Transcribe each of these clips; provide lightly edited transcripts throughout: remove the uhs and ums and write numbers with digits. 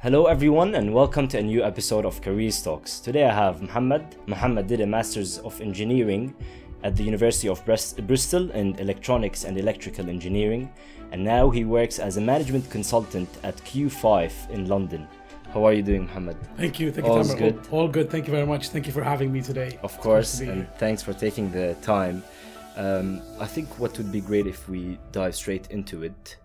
Hello everyone and welcome to a new episode of CareersTalks. Today I have Mohammed. Mohammed did a Master's of Engineering at the University of Bristol in Electronics and Electrical Engineering, and now he works as a management consultant at Q5 in London. How are you doing, Mohammed? Thank you. All good? All good. Thank you very much. Thank you for having me today. Of course, and thanks for taking the time. I think what would be great if we dive straight into it.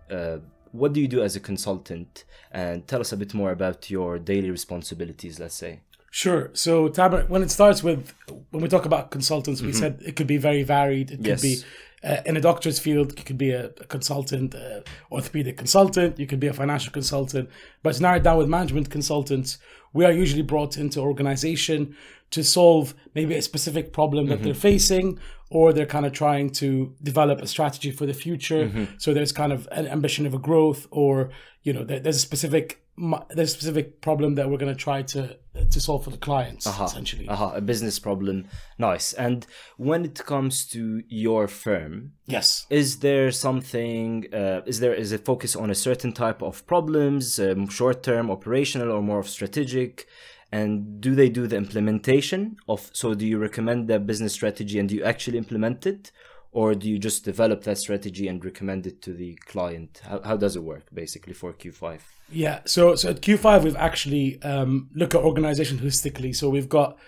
What do you do as a consultant? And tell us a bit more about your daily responsibilities, let's say. Sure. So, Tamer, when it starts with, when we talk about consultants, we said it could be very varied. It could be in a doctor's field, you could be a consultant, orthopedic consultant, you could be a financial consultant. But it's narrowed down with management consultants. We are usually brought into organization to solve maybe a specific problem that they're facing, or they're kind of trying to develop a strategy for the future. So there's kind of an ambition of a growth, or there's a specific problem that we're going to try to solve for the clients, essentially. A business problem. Nice. And when it comes to your firm, yes, is there something? Is it focus on a certain type of problems, short-term, operational, or more of strategic? And do they do the implementation of? So do you recommend the business strategy and do you actually implement it, or do you just develop that strategy and recommend it to the client? How does it work basically for Q5? Yeah, so at Q5 we've actually look at organization holistically. So we've got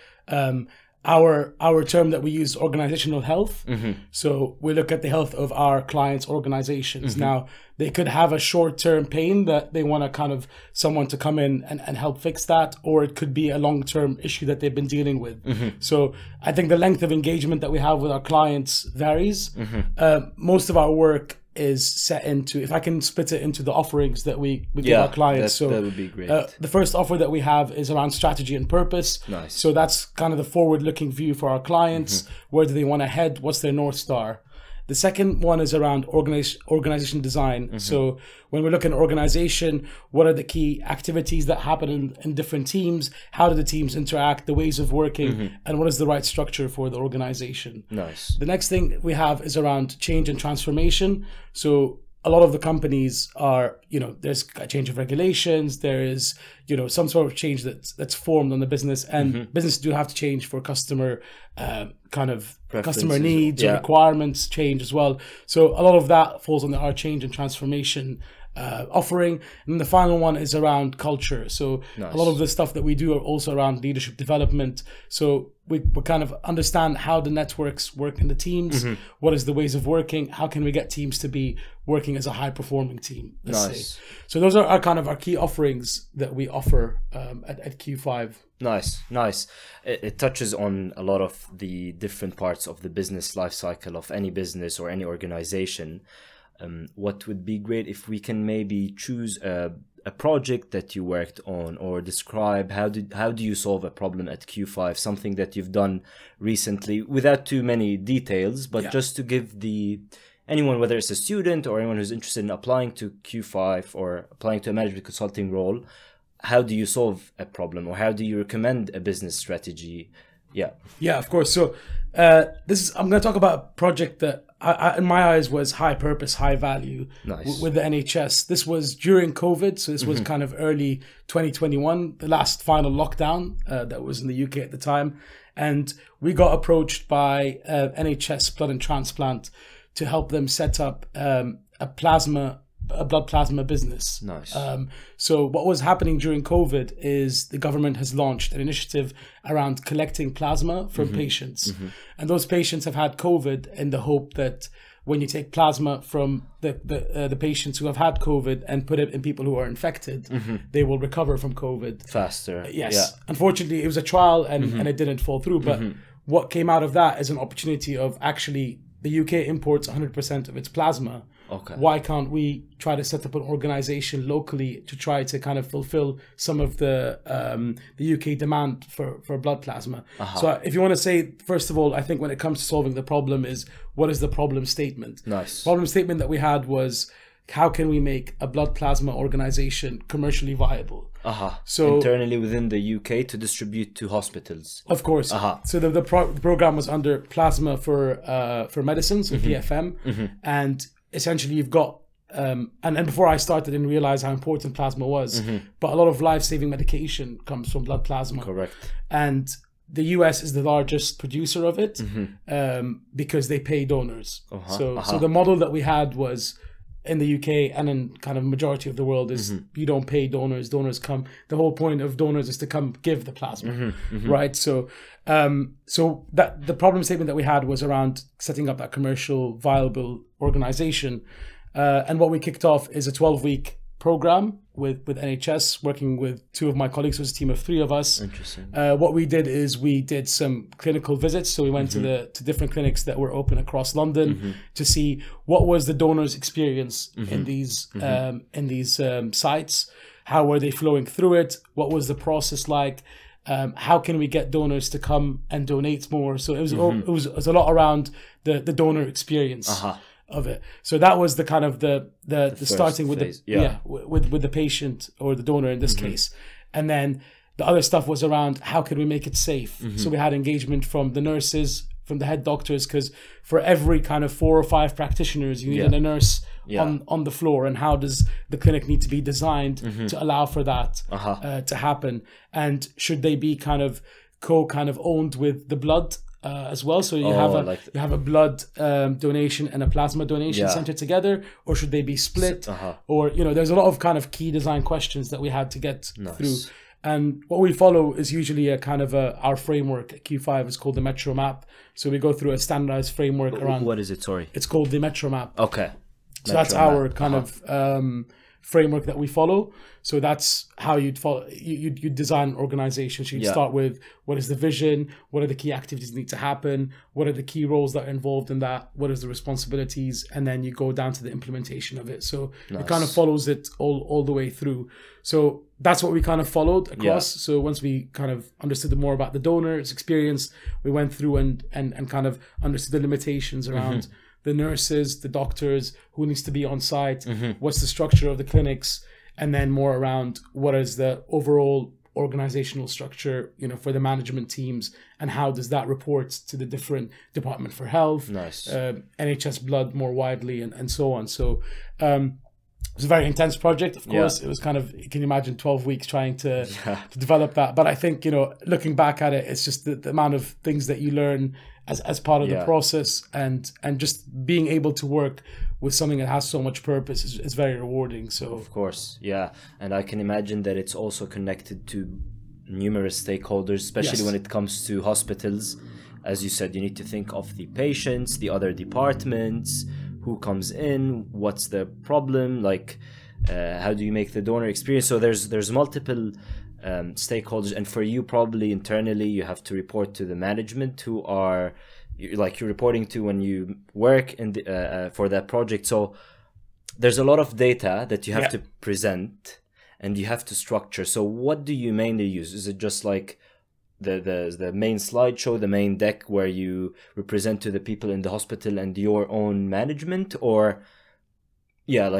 our term that we use, organizational health. So we look at the health of our clients' organizations. Now, they could have a short-term pain that they want to kind of someone to come in and help fix that, or it could be a long-term issue that they've been dealing with. So I think the length of engagement that we have with our clients varies. Most of our work is set into, if I can split it into the offerings that we give our clients. So that would be great. The first offer that we have is around strategy and purpose. Nice. So that's kind of the forward-looking view for our clients. Where do they want to head? What's their North Star? The second one is around organization design. So when we look at an organization, what are the key activities that happen in different teams? How do the teams interact, the ways of working, and what is the right structure for the organization? Nice. The next thing we have is around change and transformation. So a lot of the companies are, there's a change of regulations, there is, some sort of change that's formed on the business, and business do have to change for customer customer needs or requirements change as well. So a lot of that falls under our change and transformation offering. And the final one is around culture. So a lot of the stuff that we do are also around leadership development. So we kind of understand how the networks work in the teams, what is the ways of working, how can we get teams to be working as a high performing team, let's say. So those are our key offerings that we offer at Q5. Nice. It touches on a lot of the different parts of the business life cycle of any business or any organization. What would be great if we can maybe choose a project that you worked on, or describe how do you solve a problem at Q5, something that you've done recently, without too many details, but just to give anyone, whether it's a student or anyone who's interested in applying to Q5 or applying to a management consulting role, how do you solve a problem, or how do you recommend a business strategy? Yeah, of course. So I'm going to talk about a project that in my eyes was high purpose, high value with the NHS. This was during COVID. So this was kind of early 2021, the last final lockdown that was in the UK at the time. And we got approached by NHS Blood and Transplant to help them set up a blood plasma business. Nice. So what was happening during COVID is the government has launched an initiative around collecting plasma from patients. And those patients have had COVID in the hope that when you take plasma from the patients who have had COVID and put it in people who are infected, they will recover from COVID faster. Yes. Yeah. Unfortunately, it was a trial and it didn't fall through. But what came out of that is an opportunity of actually the UK imports 100% of its plasma. Okay. Why can't we try to set up an organization locally to try to kind of fulfill some of the UK demand for blood plasma? So if you want to say, first of all, I think when it comes to solving the problem is, what is the problem statement? Nice. Problem statement that we had was, how can we make a blood plasma organization commercially viable? So internally within the UK to distribute to hospitals. Of course. So the program was under Plasma for Medicines, or PFM, and essentially you've got and before I started, I didn't realize how important plasma was. But a lot of life-saving medication comes from blood plasma. Correct. And the US is the largest producer of it because they pay donors. So the model that we had was in the UK and in kind of majority of the world is you don't pay donors. Donors come. The whole point of donors is to come give the plasma, right? So that the problem statement that we had was around setting up that commercial viable organization. And what we kicked off is a 12-week program with NHS, working with two of my colleagues. It was a team of 3 of us. Interesting. What we did is we did some clinical visits. So we went to different clinics that were open across London to see what was the donors' experience in these sites. How were they flowing through it? What was the process like? How can we get donors to come and donate more? So it was a lot around the donor experience. Of it. So that was the kind of the starting with phase. With the patient or the donor in this case. And then the other stuff was around how can we make it safe. So we had engagement from the nurses, from the head doctors, because for every kind of 4 or 5 practitioners, you need a nurse on the floor. And how does the clinic need to be designed to allow for that to happen? And should they be kind of owned with the blood as well? So you have a blood donation and a plasma donation center together, or should they be split? Or there's a lot of kind of key design questions that we had to get through. And what we follow is usually a kind of our framework at Q5 is called the Metro Map. So we go through a standardized framework around. What is it? Sorry. It's called the Metro Map. Okay. So that's our kind of framework that we follow. So that's how you'd follow. You design an organization. So you'd start with what is the vision, what are the key activities that need to happen, what are the key roles that are involved in that, what is the responsibilities, and then you go down to the implementation of it. So it kind of follows it all the way through. So that's what we kind of followed across. So once we kind of understood more about the donor's experience, we went through and kind of understood the limitations around the nurses, the doctors, who needs to be on site, what's the structure of the clinics, and then more around what is the overall organizational structure, for the management teams, and how does that report to the different Department for Health, NHS Blood more widely, and so on. So it was a very intense project, of course. It was kind of, you can imagine 12 weeks trying to develop that. But I think, looking back at it, it's just the amount of things that you learn as part of the process, and just being able to work with something that has so much purpose is very rewarding. So of course, and I can imagine that it's also connected to numerous stakeholders, especially when it comes to hospitals. As you said, you need to think of the patients, the other departments, who comes in, what's the problem, like how do you make the donor experience. So there's multiple stakeholders, and for you probably internally you have to report to the management, who are you're reporting to when you work in for that project. So there's a lot of data that you have to present and you have to structure. So what do you mainly use? Is it just like the main slideshow, the main deck where you represent to the people in the hospital and your own management? Or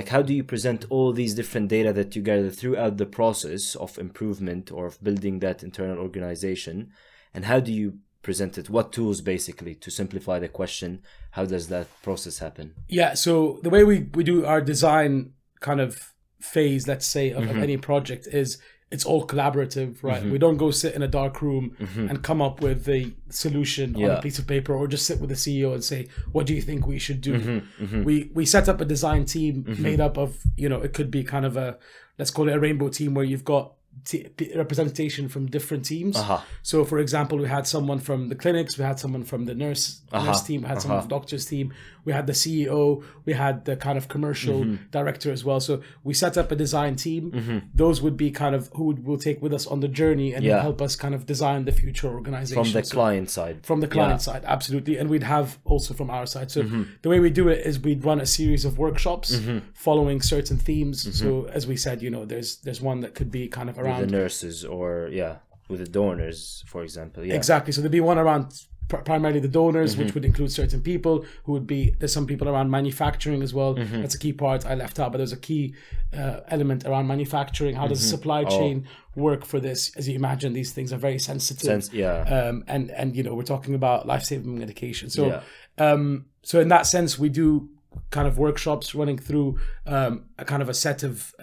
how do you present all these different data that you gather throughout the process of improvement or of building that internal organization? And how do you present it? What tools, basically, to simplify the question? How does that process happen? So the way we do our design kind of phase, let's say, of any project is it's all collaborative, right? We don't go sit in a dark room and come up with a solution on a piece of paper, or just sit with the CEO and say, what do you think we should do? We set up a design team made up of, it could be kind of let's call it a rainbow team, where you've got representation from different teams. So for example, we had someone from the clinics, we had someone from the nurse team, we had someone from the doctor's team, we had the CEO, we had the kind of commercial director as well. So we set up a design team. Those would be kind of who will take with us on the journey and help us kind of design the future organization. From the client side. From the client side, absolutely. And we'd have also from our side. So the way we do it is we'd run a series of workshops following certain themes. So as we said, there's one that could be kind of around with the nurses, or with the donors, for example. Exactly. So there'd be one around primarily the donors, which would include certain people who would be, there's some people around manufacturing as well. That's a key part I left out, but there's a key element around manufacturing. How does the supply chain work for this? As you imagine, these things are very sensitive. And we're talking about life-saving medication. So so in that sense, we do kind of workshops running through a kind of a set of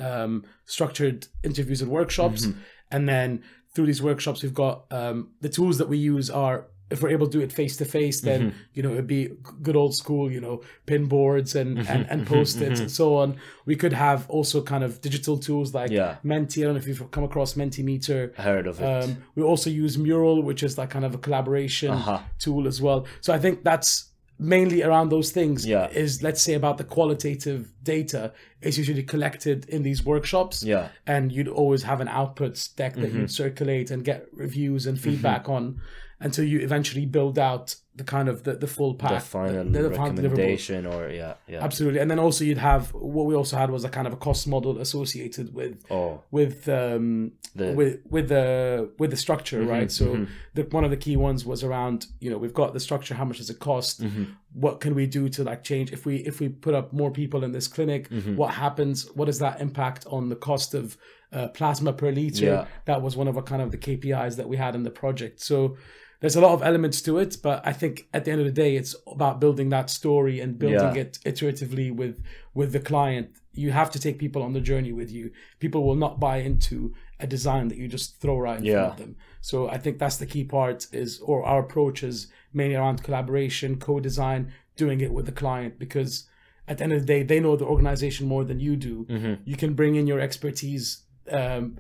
structured interviews and workshops. And then through these workshops, we've got the tools that we use are, if we're able to do it face to face, then you know, it'd be good old school, you know, pin boards and post-its and so on. We could have also kind of digital tools like Menti. I don't know if you've come across Mentimeter. I heard of it. We also use Mural, which is like kind of a collaboration tool as well. So I think that's mainly around those things. Is, let's say, about the qualitative data is usually collected in these workshops. And you'd always have an outputs deck that you'd circulate and get reviews and feedback on, until you eventually build out the kind of the full pack, the final recommendation, or absolutely. And then also you'd have, what we also had was a kind of a cost model associated with the structure, right? So one of the key ones was around, you know, we've got the structure, how much does it cost? What can we do to like change if we put up more people in this clinic? What happens? What does that impact on the cost of plasma per liter? That was one of our kind of the KPIs that we had in the project. So there's a lot of elements to it, but I think at the end of the day, it's about building that story and building it iteratively with the client. You have to take people on the journey with you. People will not buy into a design that you just throw right in front of them. So I think that's the key part, or our approach is mainly around collaboration, co-design, doing it with the client, because at the end of the day, they know the organization more than you do. You can bring in your expertise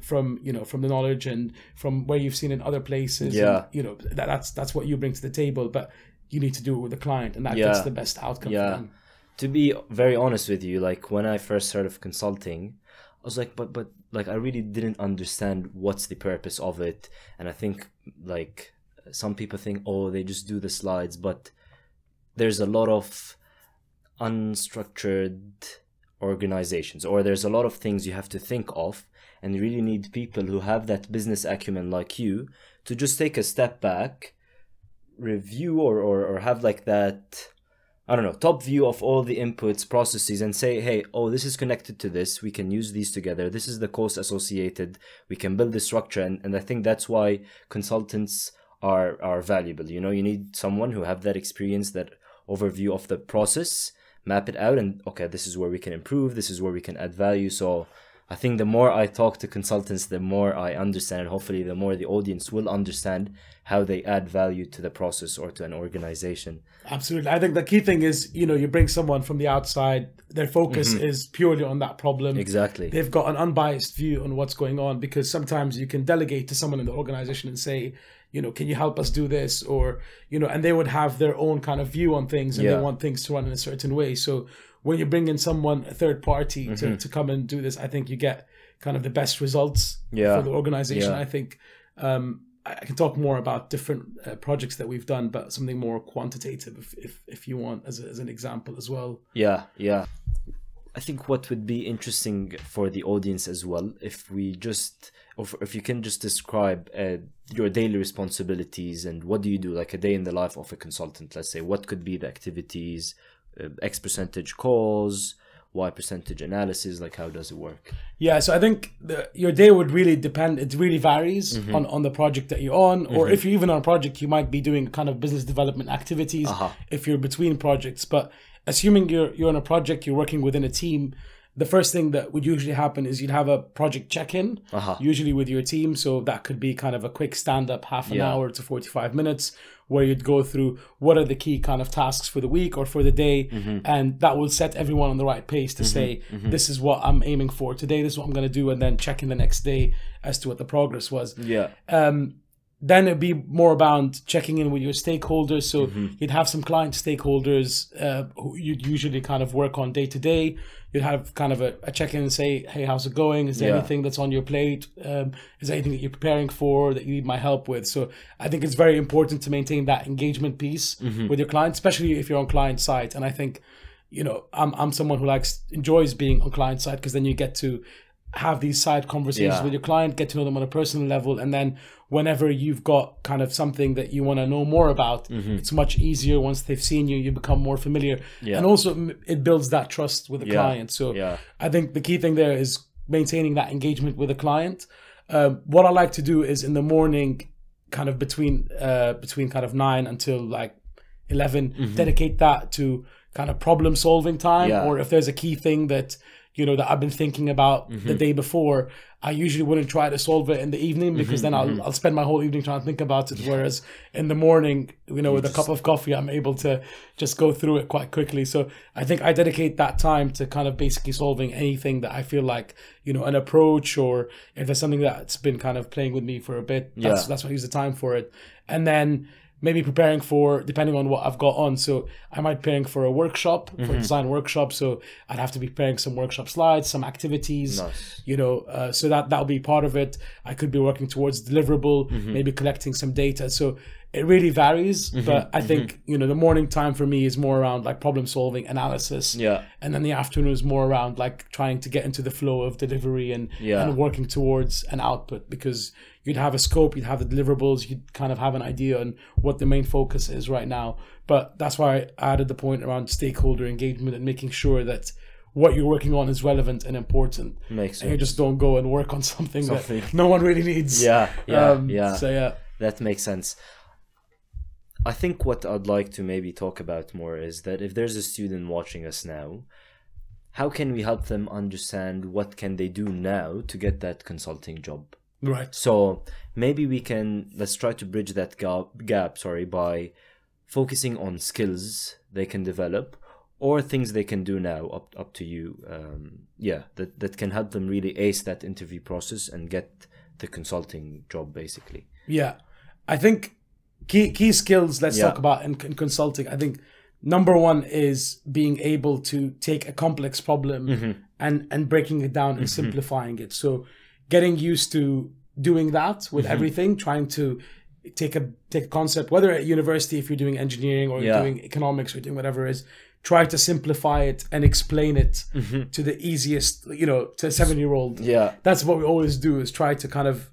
from the knowledge and from where you've seen in other places. And, you know, that's what you bring to the table, but you need to do it with the client, and that gets the best outcome for them. To be very honest with you, like when I first heard of consulting, I was like, but like I really didn't understand what's the purpose of it. And I think like some people think, oh, they just do the slides, but there's a lot of unstructured organizations, or there's a lot of things you have to think of, and you really need people who have that business acumen like you to just take a step back, review or have like that, I don't know, top view of all the inputs, processes, and say, hey, oh, this is connected to this, we can use these together, this is the cost associated, we can build the structure. And I think that's why consultants are valuable. You know, you need someone who have that experience, that overview of the process, map it out, and okay, this is where we can improve, this is where we can add value. So I think the more I talk to consultants, the more I understand, and hopefully the more the audience will understand how they add value to the process or to an organization. Absolutely. I think the key thing is, you know, you bring someone from the outside, their focus is purely on that problem. Exactly. They've got an unbiased view on what's going on, because sometimes you can delegate to someone in the organization and say, you know, can you help us do this? Or, you know, and they would have their own kind of view on things, and they want things to run in a certain way. So when you bring in someone, a third party to come and do this, I think you get kind of the best results for the organization. I think I can talk more about different projects that we've done, but something more quantitative if you want as an example as well. I think what would be interesting for the audience as well, if you can just describe your daily responsibilities and what do you do, like a day in the life of a consultant, let's say. What could be the activities, X percentage calls, Y percentage analysis, like how does it work? Yeah, so I think your day would really depend. It really varies on the project that you're on, or if you're even on a project, you might be doing kind of business development activities if you're between projects. But assuming you're on a project, you're working within a team, the first thing that would usually happen is you'd have a project check-in, usually with your team. So that could be kind of a quick stand-up, half an hour to 45 minutes, where you'd go through what are the key kind of tasks for the week or for the day. And that will set everyone on the right pace to say, this is what I'm aiming for today, this is what I'm going to do, and then check in the next day as to what the progress was. Then it'd be more about checking in with your stakeholders. So you'd have some client stakeholders who you'd usually kind of work on day to day. You'd have kind of a check-in and say, hey, how's it going? Is there anything that's on your plate? Is there anything that you're preparing for that you need my help with? So I think it's very important to maintain that engagement piece with your client, especially if you're on client side. And I think, you know, I'm someone who enjoys being on client side, because then you get to have these side conversations with your client, get to know them on a personal level, and then whenever you've got kind of something that you want to know more about, it's much easier once they've seen you, you become more familiar. And also it builds that trust with the client. So I think the key thing there is maintaining that engagement with the client. What I like to do is in the morning, kind of between kind of 9 until like 11, dedicate that to kind of problem solving time, Yeah. or if there's a key thing that, you know, that I've been thinking about the day before, I usually wouldn't try to solve it in the evening, because then I'll spend my whole evening trying to think about it. Whereas in the morning, you know, with a cup of coffee, I'm able to just go through it quite quickly. So I think I dedicate that time to kind of basically solving anything that I feel like, you know, an approach, or if there's something that's been kind of playing with me for a bit, that's what I use the time for it. And then maybe preparing for, depending on what I've got on. So I might be preparing for a workshop, for a design workshop. So I'd have to be preparing some workshop slides, some activities, you know, so that'll be part of it. I could be working towards deliverable, maybe collecting some data. So it really varies, but I think, you know, the morning time for me is more around like problem solving, analysis. Yeah. And then the afternoon is more around like trying to get into the flow of delivery and working towards an output, because you'd have a scope, you'd have the deliverables, you'd kind of have an idea on what the main focus is right now. But that's why I added the point around stakeholder engagement and making sure that what you're working on is relevant and important. Makes sense. And you just don't go and work on something that no one really needs. Yeah. So yeah. That makes sense. I think what I'd like to maybe talk about more is that if there's a student watching us now, how can we help them understand what can they do now to get that consulting job? Right. So maybe let's try to bridge that gap, by focusing on skills they can develop or things they can do now, up to you. That can help them really ace that interview process and get the consulting job, basically. Yeah. I think key skills, let's talk about in consulting. I think number one is being able to take a complex problem and breaking it down and simplifying it. So getting used to doing that with everything, trying to take a concept, whether at university, if you're doing engineering or you're doing economics or doing whatever it is, try to simplify it and explain it to the easiest, you know, to a 7-year-old. Yeah. That's what we always do, is try to kind of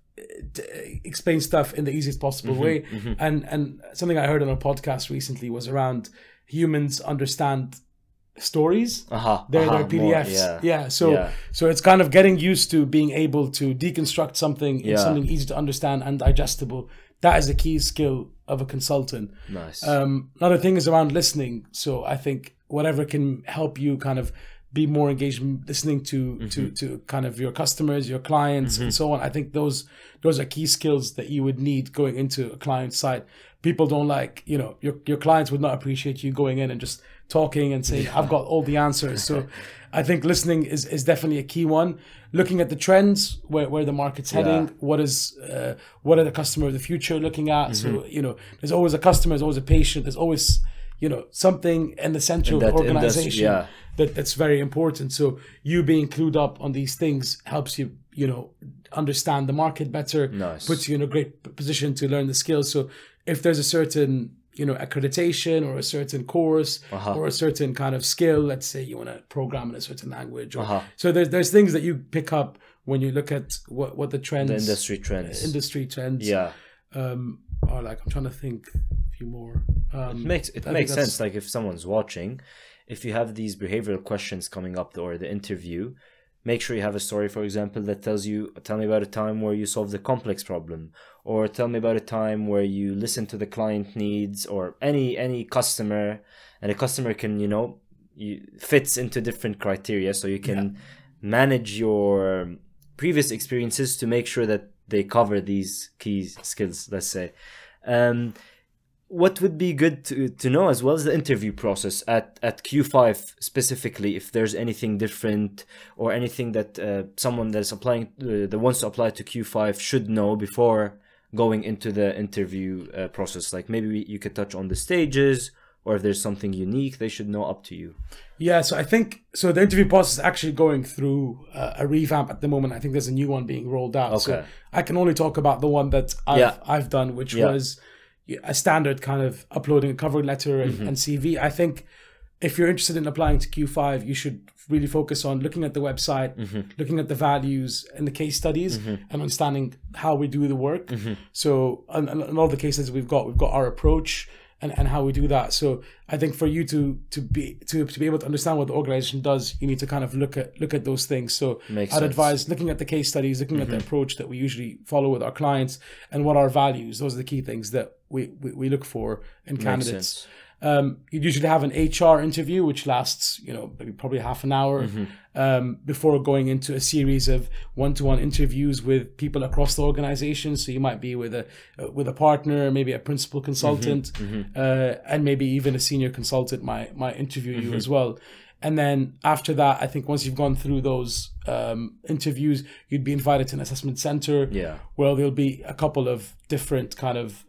explain stuff in the easiest possible way. And something I heard on a podcast recently was around humans understand stories. They're PDFs. So it's kind of getting used to being able to deconstruct something in something easy to understand and digestible. That is a key skill of a consultant. Nice. Another thing is around listening. So I think whatever can help you kind of be more engaged in listening to kind of your customers, your clients, and so on. I think those are key skills that you would need going into a client site. People don't like, you know, your clients would not appreciate you going in and just talking and saying, I've got all the answers. So I think listening is definitely a key one. Looking at the trends, where the market's heading, what are the customer of the future looking at? So, you know, there's always a customer, there's always a patient, there's always, you know, something in the center of the organization that's very important. So you being clued up on these things helps you, you know, understand the market better, puts you in a great position to learn the skills. So if there's a certain, you know, accreditation or a certain course or a certain kind of skill, let's say you want to program in a certain language, or so there's things that you pick up when you look at what the trends, the industry trends are like. I'm trying to think a few more. It makes sense. Like if someone's watching, if you have these behavioral questions coming up or the interview, make sure you have a story, for example, that tells you, tell me about a time where you solved a complex problem, or tell me about a time where you listened to the client needs, or any customer, and a customer can, you know, fits into different criteria, so you can manage your previous experiences to make sure that they cover these key skills, let's say. What would be good to know as well is the interview process at Q5 specifically, if there's anything different or anything that someone that's applying, that wants to apply to Q5 should know before going into the interview process. Like maybe you could touch on the stages, or if there's something unique they should know, up to you. Yeah, so I think, so the interview process is actually going through a revamp at the moment. I think there's a new one being rolled out. Okay. So I can only talk about the one that I've done, which was a standard kind of uploading a cover letter and CV. I think if you're interested in applying to Q5, you should really focus on looking at the website, looking at the values and the case studies, and understanding how we do the work. So in all the cases we've got our approach and how we do that. So I think for you to be able to understand what the organization does, you need to kind of look at those things. So I'd advise looking at the case studies, looking at the approach that we usually follow with our clients, and what our values. Those are the key things that we look for in candidates. You'd usually have an HR interview, which lasts, maybe probably half an hour, before going into a series of one-to-one interviews with people across the organization. So you might be with a partner, maybe a principal consultant, and maybe even a senior consultant might interview you as well. And then after that, I think once you've gone through those interviews, you'd be invited to an assessment center, where there'll be a couple of different kind of,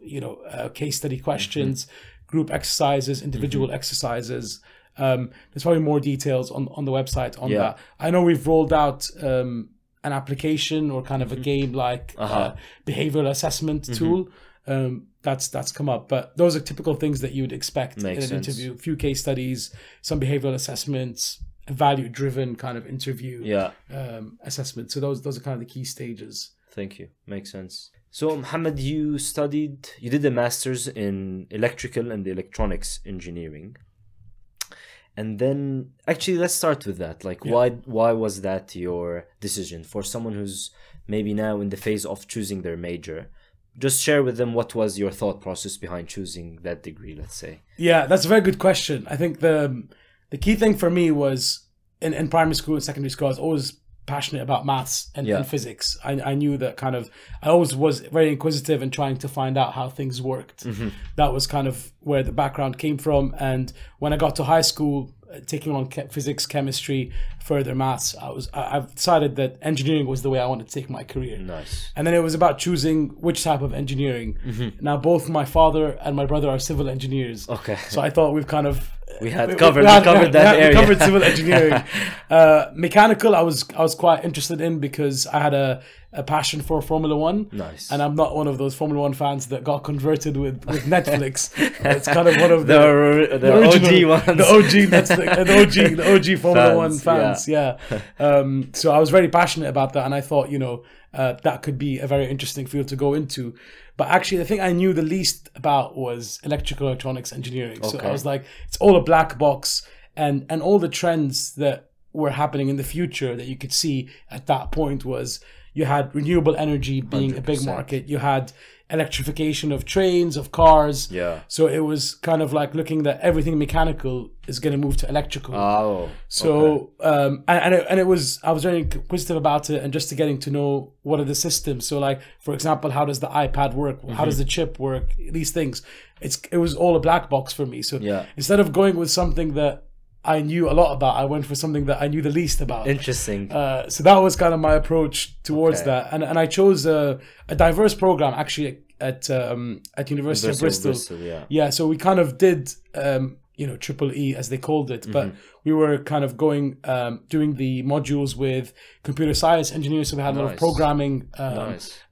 case study questions, group exercises, individual exercises. There's probably more details on the website on that. I know we've rolled out an application or kind of a game-like behavioral assessment tool. That's come up, but those are typical things that you would expect in an interview. A few case studies, some behavioral assessments, a value-driven kind of interview assessment. So those are kind of the key stages. Thank you. Makes sense. So Mohammed, you did a master's in electrical and electronics engineering. And then actually let's start with that. Like why was that your decision for someone who's maybe now in the phase of choosing their major? Just share with them what was your thought process behind choosing that degree, let's say. Yeah, that's a very good question. I think the key thing for me was in primary school and secondary school, I was always passionate about maths and physics. I knew that I always was very inquisitive and trying to find out how things worked. That was kind of where the background came from. And when I got to high school, taking on physics, chemistry, further maths, I've decided that engineering was the way I wanted to take my career. Nice. And then it was about choosing which type of engineering. Now both my father and my brother are civil engineers. Okay. So I thought we covered that area. We covered civil engineering. Mechanical, I was quite interested in because I had a passion for Formula One. Nice. And I'm not one of those Formula One fans that got converted with Netflix. It's kind of one of the original, OG ones. The OG Formula One fans. Yeah. So I was very passionate about that, and I thought, that could be a very interesting field to go into. But actually, the thing I knew the least about was electrical electronics engineering. Okay. So I was like, it's all a black box, and all the trends that were happening in the future that you could see at that point was you had renewable energy being 100%. A big market. You had electrification of trains, of cars. Yeah. So it was kind of like looking that everything mechanical is going to move to electrical. Oh. So and it was, I was very inquisitive about it, and just to getting to know what are the systems. So like, for example, how does the iPad work? How does the chip work? These things. It was all a black box for me. So instead of going with something that I knew a lot about, I went for something that I knew the least about. Interesting. So that was kind of my approach towards that, and I chose a diverse program actually at University of Bristol. Yeah. So we kind of did Triple E as they called it, but we were kind of doing the modules with computer science engineers. So we had a lot of programming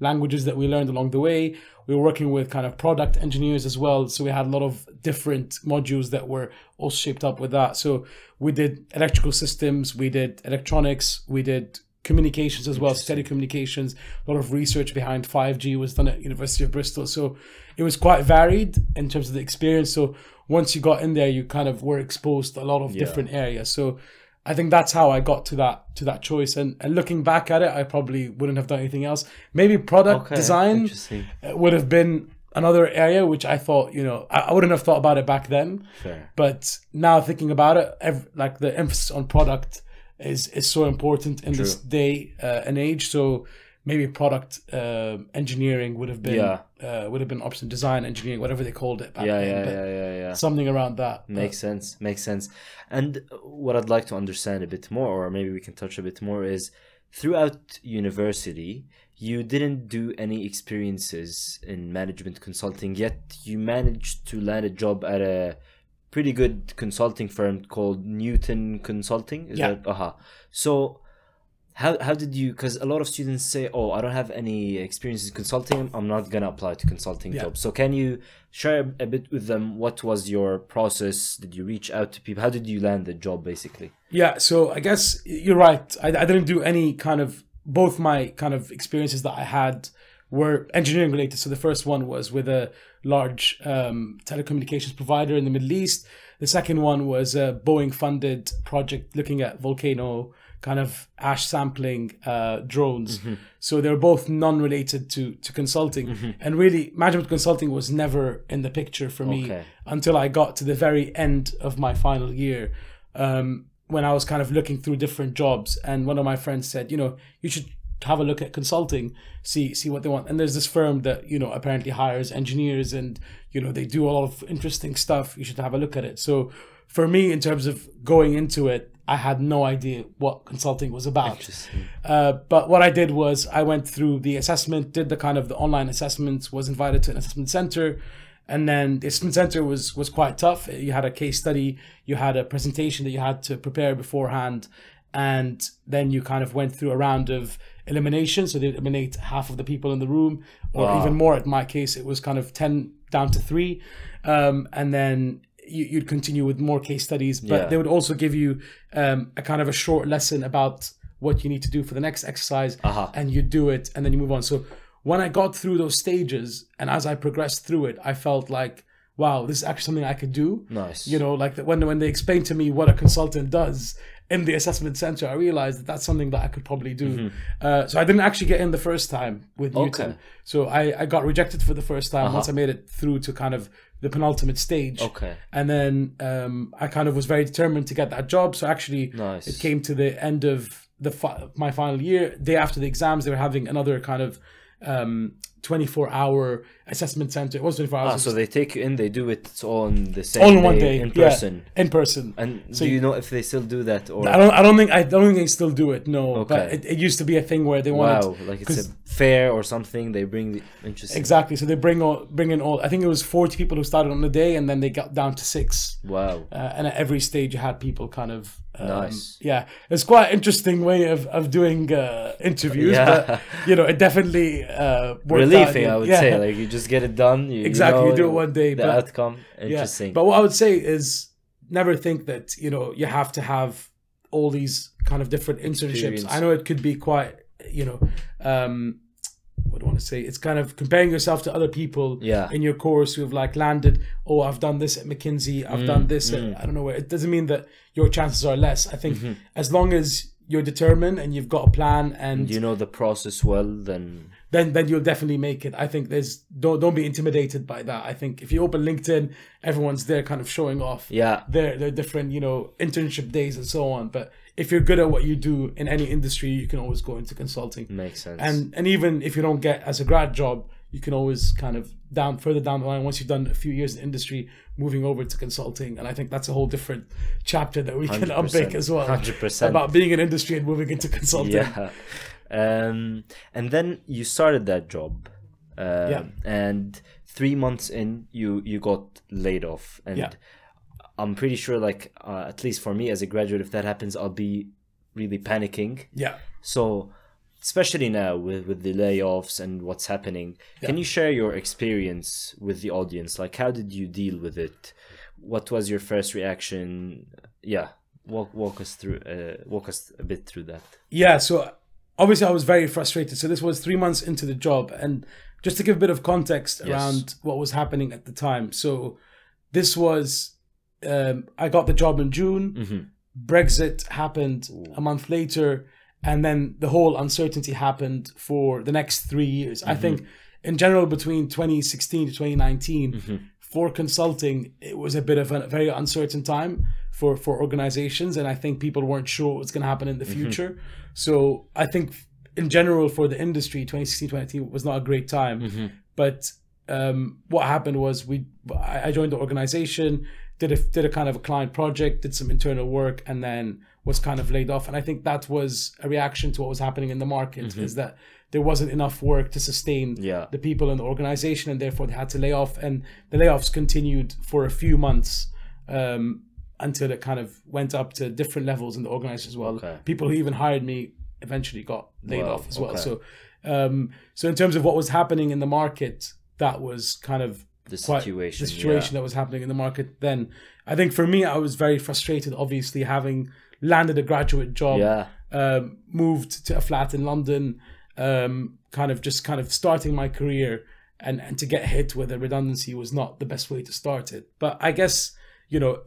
languages that we learned along the way. We were working with kind of product engineers as well. So we had a lot of different modules that were all shaped up with that. So we did electrical systems, we did electronics, we did communications as well, telecommunications. A lot of research behind 5G was done at University of Bristol. So it was quite varied in terms of the experience. So once you got in there, you kind of were exposed to a lot of different areas. So I think that's how I got to that choice. And looking back at it, I probably wouldn't have done anything else. Maybe product design would have been another area, which I thought, I wouldn't have thought about it back then. Fair. But now thinking about it, like the emphasis on product is so important in this day and age. So maybe product engineering would have been option, design engineering, whatever they called it back then. Something around that. Makes sense. And what I'd like to understand a bit more, or maybe we can touch a bit more, is throughout university, you didn't do any experiences in management consulting, yet you managed to land a job at a pretty good consulting firm called Newton Consulting. Is that? So how did you, because a lot of students say, oh, I don't have any experience in consulting, I'm not going to apply to consulting jobs. So can you share a bit with them, what was your process? Did you reach out to people? How did you land the job basically? Yeah, so I guess you're right. I didn't do any kind of, both my kind of experiences that I had were engineering related. So the first one was with a large telecommunications provider in the Middle East. The second one was a Boeing funded project looking at volcano kind of ash sampling drones. So they're both non-related to consulting. And really, management consulting was never in the picture for me until I got to the very end of my final year, when I was kind of looking through different jobs. And one of my friends said, you know, you should have a look at consulting, see what they want. And there's this firm that, you know, apparently hires engineers, and, you know, they do a lot of interesting stuff. You should have a look at it. So for me, in terms of going into it, I had no idea what consulting was about. But what I did was I went through the assessment, did the kind of the online assessments, was invited to an assessment center. And then the assessment center was quite tough. You had a case study, you had a presentation that you had to prepare beforehand. And then you kind of went through a round of elimination. So they eliminate half of the people in the room, or even more. In my case, it was kind of 10 down to 3. And then you'd continue with more case studies, but they would also give you a kind of a short lesson about what you need to do for the next exercise, and you do it, and then you move on. So when I got through those stages, and as I progressed through it, I felt like, wow, this is actually something I could do. Nice. You know, like when they explained to me what a consultant does in the assessment center, I realized that that's something that I could probably do. So I didn't actually get in the first time with Newton. So I got rejected for the first time once I made it through to kind of the penultimate stage. And then I kind of was very determined to get that job. So actually it came to the end of my final year. Day after the exams, they were having another kind of 24-hour assessment center. It was 24 hours. So they take you in, they do it on the same one day in person. Yeah, in person. And so do you know if they still do that, or I don't think they still do it. No, but it used to be a thing where they wanted, like it's a fair or something. They bring the interesting. Exactly. So they bring in all. I think it was 40 people who started on the day, and then they got down to 6. Wow. And at every stage, you had people kind of. Nice. Yeah, it's quite an interesting way of doing interviews, but you know, it definitely relieving. I would say, like, you just get it done. You do it one day. The outcome, interesting. But what I would say is, never think that, you know, you have to have all these kind of different internships. I know it could be quite, you know, what do I want to say? It's kind of comparing yourself to other people in your course who have like landed, oh, I've done this at McKinsey, I've done this at, I don't know where. It doesn't mean that your chances are less. I think as long as you're determined and you've got a plan and you know the process well, then you'll definitely make it. I think don't be intimidated by that. I think if you open LinkedIn, everyone's there kind of showing off their different, you know, internship days and so on. But if you're good at what you do in any industry, you can always go into consulting. Makes sense. And even if you don't get as a grad job, you can always kind of further down the line, once you've done a few years in industry, moving over to consulting. And I think that's a whole different chapter that we can unpick as well. 100%. About being in industry and moving into consulting. Yeah. And then you started that job. And 3 months in, you got laid off. And I'm pretty sure, like, at least for me as a graduate, if that happens, I'll be really panicking. Yeah. So, especially now with the layoffs and what's happening, can you share your experience with the audience? Like, how did you deal with it? What was your first reaction? Yeah, walk us a bit through that. Yeah. So obviously, I was very frustrated. So this was 3 months into the job, and just to give a bit of context around what was happening at the time. So this was. I got the job in June. Brexit happened a month later, and then the whole uncertainty happened for the next 3 years. I think in general, between 2016 to 2019, for consulting, it was a bit of a very uncertain time for organizations, and I think people weren't sure what's going to happen in the future. So I think in general for the industry, 2016, 2019 was not a great time. But what happened was I joined the organization, did a kind of a client project, did some internal work, and then was kind of laid off. And I think that was a reaction to what was happening in the market, is that there wasn't enough work to sustain the people in the organization, and therefore they had to lay off. And the layoffs continued for a few months until it kind of went up to different levels in the organization as well. People who even hired me eventually got laid off as well. So in terms of what was happening in the market, that was kind of the situation that was happening in the market then. I think for me, I was very frustrated, obviously, having landed a graduate job, moved to a flat in London, kind of starting my career, and to get hit with a redundancy was not the best way to start it. But I guess, you know,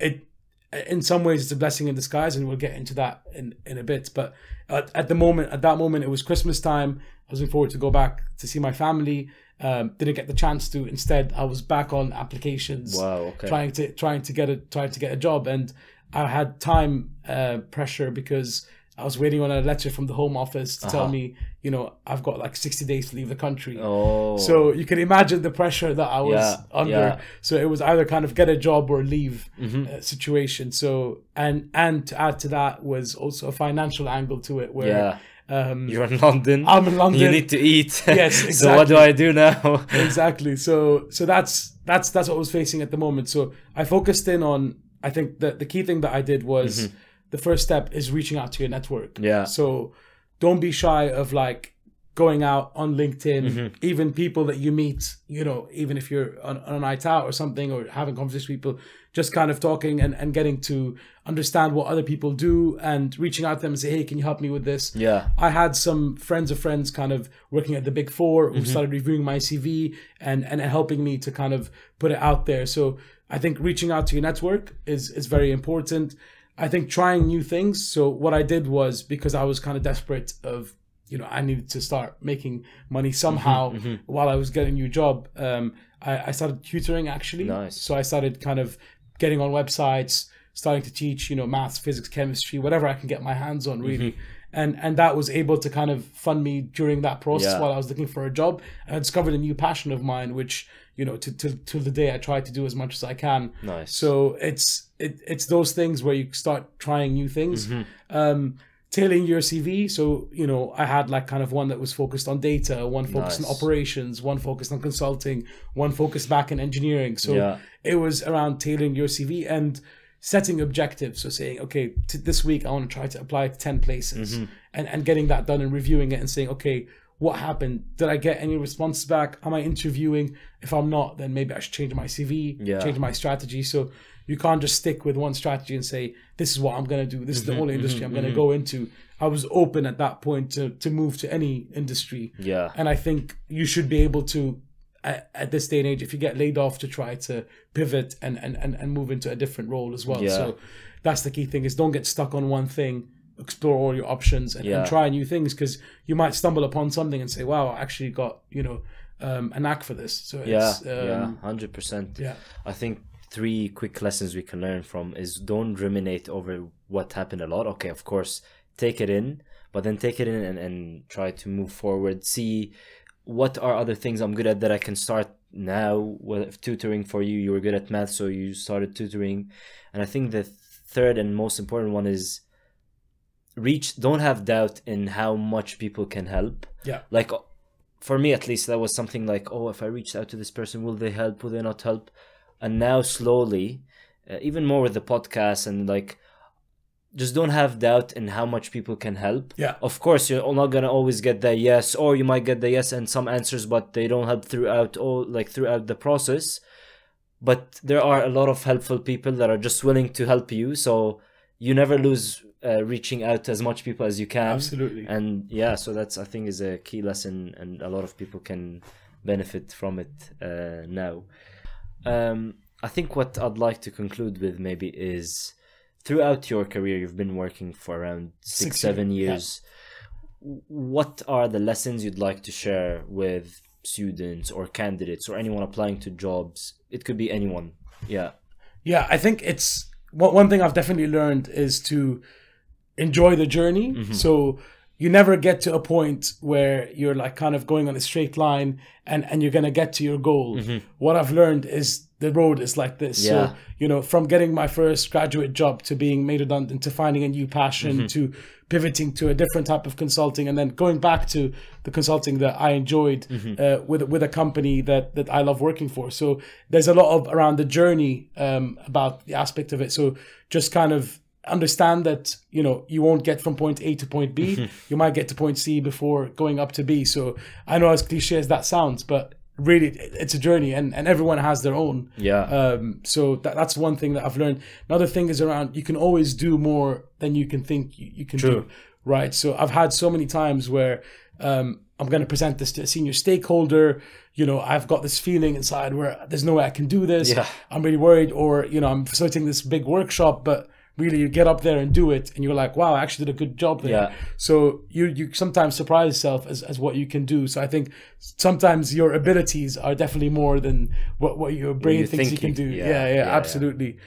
in some ways it's a blessing in disguise, and we'll get into that in a bit. But at that moment, it was Christmas time. I was looking forward to go back to see my family. Didn't get the chance to. Instead, I was back on applications. Wow. Okay. Trying to get a job, and I had time pressure because I was waiting on a letter from the Home Office to tell me, you know, I've got like 60 days to leave the country. Oh. So you can imagine the pressure that I was under. Yeah. So it was either kind of get a job or leave situation. So and to add to that was also a financial angle to it where you're in London. I'm in London. You need to eat. Yes, exactly. So what do I do now? Exactly. So that's what I was facing at the moment. So I focused in on, I think the key thing that I did was the first step is reaching out to your network. Yeah. So don't be shy of like going out on LinkedIn, even people that you meet, you know, even if you're on a night out or something, or having conversations with people, just kind of talking and getting to understand what other people do and reaching out to them and say, hey, can you help me with this? Yeah. I had some friends of friends kind of working at the Big Four who started reviewing my CV and helping me to kind of put it out there. So I think reaching out to your network is very important. I think trying new things. So what I did was, because I was kind of desperate of, you know, I needed to start making money somehow while I was getting a new job. I started tutoring actually. Nice. So I started kind of getting on websites, starting to teach, you know, maths, physics, chemistry, whatever I can get my hands on really. And that was able to kind of fund me during that process while I was looking for a job. And I discovered a new passion of mine, which, you know, to the day I try to do as much as I can. Nice. So it's those things where you start trying new things. Tailoring your CV. So, you know, I had like kind of one that was focused on data, one focused on operations, one focused on consulting, one focused back in engineering. So it was around tailoring your CV and setting objectives. So saying, okay, this week I want to try to apply to 10 places and getting that done and reviewing it and saying, okay, what happened? Did I get any responses back? Am I interviewing? If I'm not, then maybe I should change my CV, change my strategy. So you can't just stick with one strategy and say, this is what I'm going to do. This is the only industry I'm going to go into. I was open at that point to move to any industry. Yeah. And I think you should be able to, at this day and age, if you get laid off, to try to pivot and move into a different role as well. Yeah. So that's the key thing, is don't get stuck on one thing. Explore all your options and try new things, because you might stumble upon something and say, wow, I actually got, you know, a knack for this. So it's 100%. Yeah. I think 3 quick lessons we can learn from is, don't ruminate over what happened a lot. Okay, of course, take it in, but then take it in and try to move forward. See what are other things I'm good at that I can start now. Well, if tutoring for you, you were good at math, so you started tutoring. And I think the third and most important one is, don't have doubt in how much people can help. Yeah. Like for me, at least, that was something like, oh, if I reached out to this person, will they help? Will they not help? And now slowly, even more with the podcast, and like, just don't have doubt in how much people can help. Yeah. Of course, you're not gonna always get the yes, or you might get the yes and some answers, but they don't help throughout the process. But there are a lot of helpful people that are just willing to help you. So you never lose reaching out to as much people as you can. Absolutely. And yeah, so that's, I think, is a key lesson, and a lot of people can benefit from it now. I think what I'd like to conclude with maybe is, throughout your career, you've been working for around 6-7 years. Yeah. What are the lessons you'd like to share with students or candidates or anyone applying to jobs? It could be anyone. Yeah. Yeah, I think it's one thing I've definitely learned is to enjoy the journey. So you never get to a point where you're like kind of going on a straight line and you're going to get to your goal. What I've learned is the road is like this. Yeah. So, you know, from getting my first graduate job to being made redundant, to finding a new passion, to pivoting to a different type of consulting, and then going back to the consulting that I enjoyed with a company that I love working for. So there's a lot of around the journey about the aspect of it. So just kind of understand that, you know, you won't get from point A to point B. You might get to point C before going up to B. So I know, as cliche as that sounds, but really it's a journey, and everyone has their own. Yeah. So that's one thing that I've learned. Another thing is around, you can always do more than you can think you can do. Right. So I've had so many times where I'm going to present this to a senior stakeholder. you know, I've got this feeling inside where there's no way I can do this. Yeah. I'm really worried, or, you know, I'm facilitating this big workshop, but really you get up there and do it and you're like, wow, I actually did a good job there. Yeah. So you sometimes surprise yourself as what you can do. So I think sometimes your abilities are definitely more than what your brain thinks you can do. Yeah, absolutely.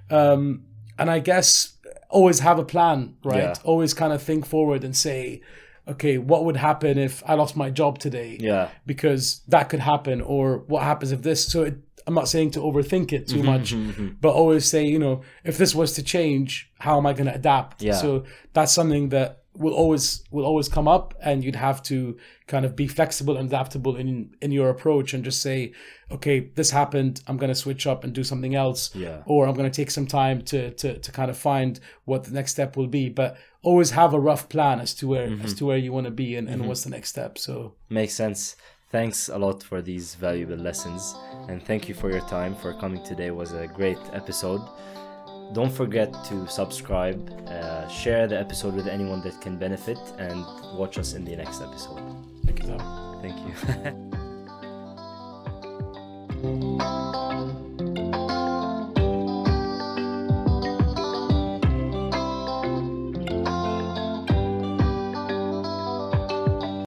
And I guess always have a plan, right? Yeah. Always kind of think forward and say, okay, what would happen if I lost my job today? Yeah. Because that could happen. Or what happens if this? So I'm not saying to overthink it too much, but always say, you know, if this was to change, how am I going to adapt? Yeah. So that's something that will always come up, and you'd have to kind of be flexible and adaptable in your approach and just say, okay, this happened, I'm going to switch up and do something else, or I'm going to take some time to kind of find what the next step will be. But always have a rough plan as to where you want to be and what's the next step. So makes sense. Thanks a lot for these valuable lessons, and thank you for your time, for coming today. It was a great episode. Don't forget to subscribe, share the episode with anyone that can benefit, and watch us in the next episode. Thank you, Tom. Thank you.